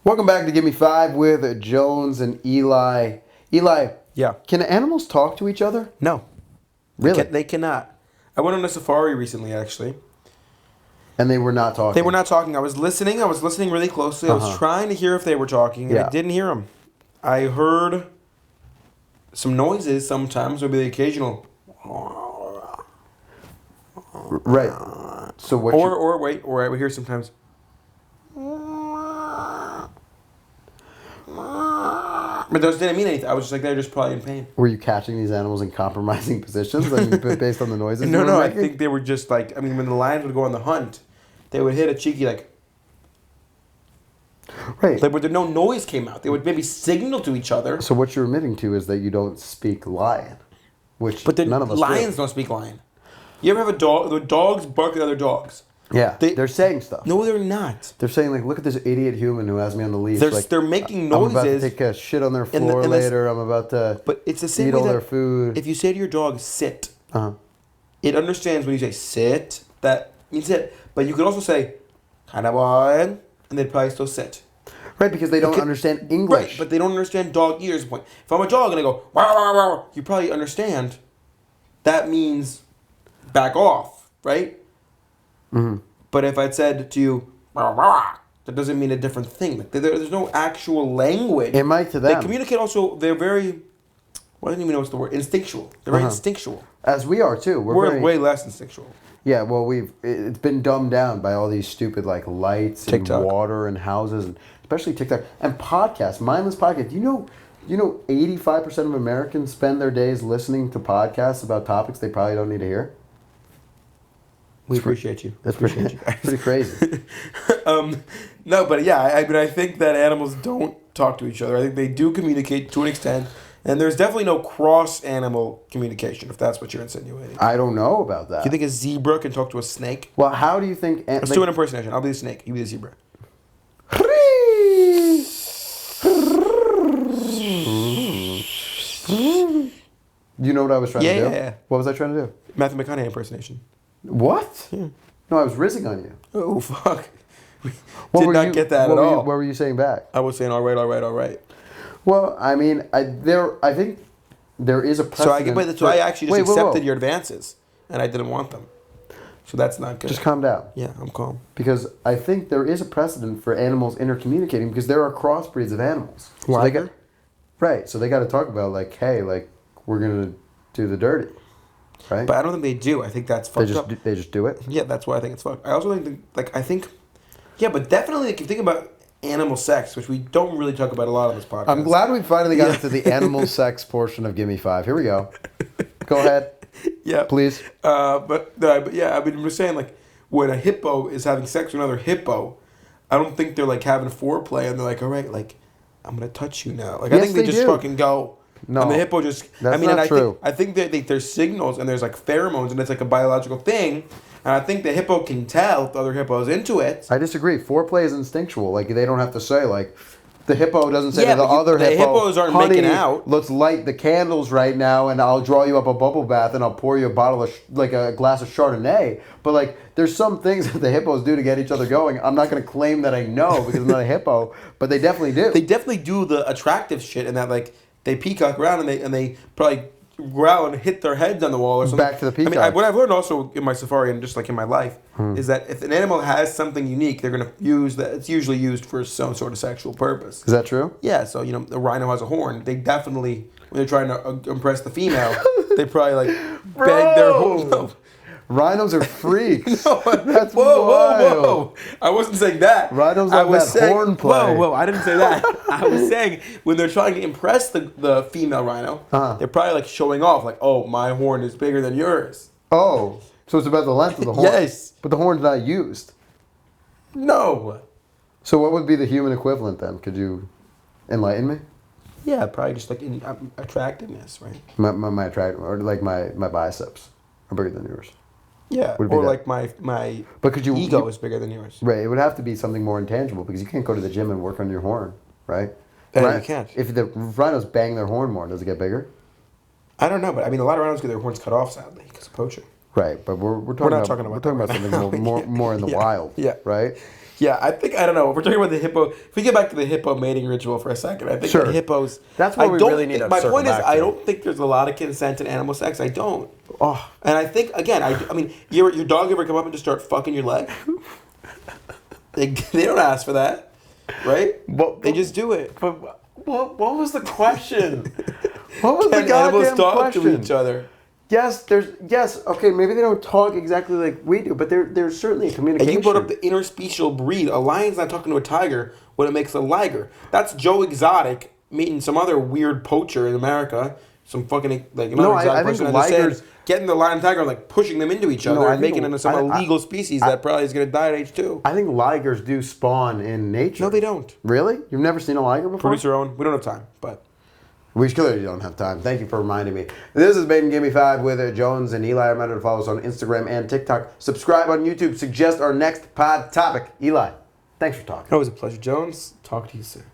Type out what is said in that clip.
Welcome back to Give Me Five with Jones and Eli. Eli, Yeah. can animals talk to each other? No. Really? They cannot. I went on a safari recently, actually. And they were not talking? They were not talking. I was listening. I was listening really closely. I was trying to hear if they were talking, and Yeah. I didn't hear them. I heard some noises sometimes, maybe the occasional. Right. So what Or I would hear sometimes. But those didn't mean anything. I was just like, they're just probably in pain. were you catching these animals in compromising positions? I mean, based on the noises you were No, I making? think they were just like, I mean, when the lions would go on the hunt, they would hit a cheeky, like, Right. but no noise came out. They would maybe signal to each other. So what you're admitting to is that you don't speak lion, which But the none of us lions do. don't speak lion. You ever have a dog? The dogs bark at other dogs. Yeah, they're saying stuff. No, they're not. They're saying, like, look at this idiot human who has me on the leash. They're making I'm about to noises. take a shit on their And floor and this- later. I'm about to But it's the same eat way all that their food. if you say to your dog, sit, Uh-huh. it understands when you say sit, that means sit. But you could also say, kind of on, and they'd probably still sit. Right, because they don't Okay, understand English. Right, but they don't understand dog ears. Point. If I'm a dog and I go, wow, wow, wow, you probably understand that means back off, right? Mm-hmm. But if I'd said to you, wow, wow, that doesn't mean a different thing. Like, there's no actual language. It might to They them. communicate also, they're very, well, I don't even know what's the word, instinctual. They're very instinctual. As we are too. We're very, way less instinctual. Yeah, well, it's been dumbed down by all these stupid like lights TikTok. and water and houses, and especially TikTok and podcasts, mindless podcasts. You know, 85% of Americans spend their days listening to podcasts about topics they probably don't need to hear. We appreciate you. That's pretty, pretty crazy. No, but yeah, I think that animals don't talk to each other. I think they do communicate to an extent, and there's definitely no cross-animal communication, if that's what you're insinuating. I don't know about that. Do you think a zebra can talk to a snake? Well, how do you think? Let's do an impersonation. I'll be the snake. You be the zebra. You know what I was trying to do? Yeah. What was I trying to do? Matthew McConaughey impersonation. What? Yeah. No, I was rizzing on you. Oh, fuck. What Did were not you- get that what at were you- all. What were you saying back? I was saying, all right, all right, all right. Well, I mean, I think there is a precedent. So I actually just Wait, whoa, whoa. accepted your advances, and I didn't want them. So that's not good. Just calm down. Yeah, I'm calm. Because I think there is a precedent for animals intercommunicating because there are crossbreeds of animals. So they got, right. So they got to talk about like, hey, like we're gonna do the dirty, right? But I don't think they do. I think that's fucked up. They just do it. Yeah, that's why I think it's fucked. I also think, yeah, but definitely, like, if you think about animal sex, which we don't really talk about a lot on this podcast. I'm glad we finally got into the animal sex portion of Gimme Five. Here we go. Go ahead, Yeah. please. But yeah, I mean, we're saying, like, when a hippo is having sex with another hippo, I don't think they're, like, having foreplay and they're like, all right, like, I'm going to touch you now. Like, I Yes, think they they just do. fucking go. No, And the hippo just, that's I mean, not and true. I think that there's signals and there's, like, pheromones and it's, like, a biological thing. And I think the hippo can tell if the other hippo's into it. I disagree. Foreplay is instinctual. Like they don't have to say like. The hippo doesn't say Yeah, to the but other the hippo, hippos aren't "Honey, making out." Let's light the candles right now, and I'll draw you up a bubble bath, and I'll pour you a bottle of like a glass of Chardonnay. But like, there's some things that the hippos do to get each other going. I'm not going to claim that I know because I'm not a hippo, but they definitely do. They definitely do the attractive shit in that, like, they peacock around and they probably growl and hit their heads on the wall or something. Back to the I mean, peacocks. what I've learned also in my safari and just like in my life is that if an animal has something unique, they're going to use that. It's usually used for some sort of sexual purpose. Is that true? Yeah, so, a rhino has a horn. They definitely, when they're trying to impress the female, they probably, like, beg their horn. No. Rhinos are freaks. No, That's whoa, wild. whoa. I wasn't saying that. Rhinos I love was that saying, horn play. Whoa, I didn't say that. I was saying when they're trying to impress the female rhino, they're probably like showing off, like, oh, my horn is bigger than yours. Oh, so it's about the length of the horn. Yes. But the horn's not used. No. So what would be the human equivalent then? Could you enlighten me? Yeah, probably just like in attractiveness, right? My attract or like my biceps are bigger than yours. Yeah, Would it be or that? like my But could you ego is bigger than yours. Right, it would have to be something more intangible because you can't go to the gym and work on your horn, right? Yeah, you can't. If the rhinos bang their horn more, does it get bigger? I don't know, but I mean, a lot of rhinos get their horns cut off, sadly, because of poaching. Right, but we're talking not about talking about we're talking that about right something now. more in the Yeah. wild, Yeah. right? Yeah, I think I don't know. If we're talking about the hippo, if we get back to the hippo mating ritual for a second, I think Sure. the hippos. That's what I we don't really need think- to My circle point is, back I to. don't think there's a lot of consent in animal sex. I don't. Oh, And I think again, I mean, your dog ever come up and just start fucking your leg? They don't ask for that, right? But- They just do it. but what was the question? What was Can the animals goddamn talk question? to each other? Yes, okay, maybe they don't talk exactly like we do, but there's certainly a And communication. you brought up the interspecial breed. A lion's not talking to a tiger when it makes a liger. That's Joe Exotic meeting some other weird poacher in America. Some fucking like another No, I exotic think person. And they're ligers- saying, getting the lion and tiger and like pushing them into each other No, I and think making it into some I- illegal species that probably is going to die at age 2. I think ligers do spawn in nature. No, they don't. Really? You've never seen a liger before? Producer own. We don't have time, but We clearly don't have time. Thank you for reminding me. This has been Gimme 5 with Jones and Eli. Remember to follow us on Instagram and TikTok. Subscribe on YouTube. Suggest our next pod topic. Eli, thanks for talking. always a pleasure, Jones. Talk to you soon.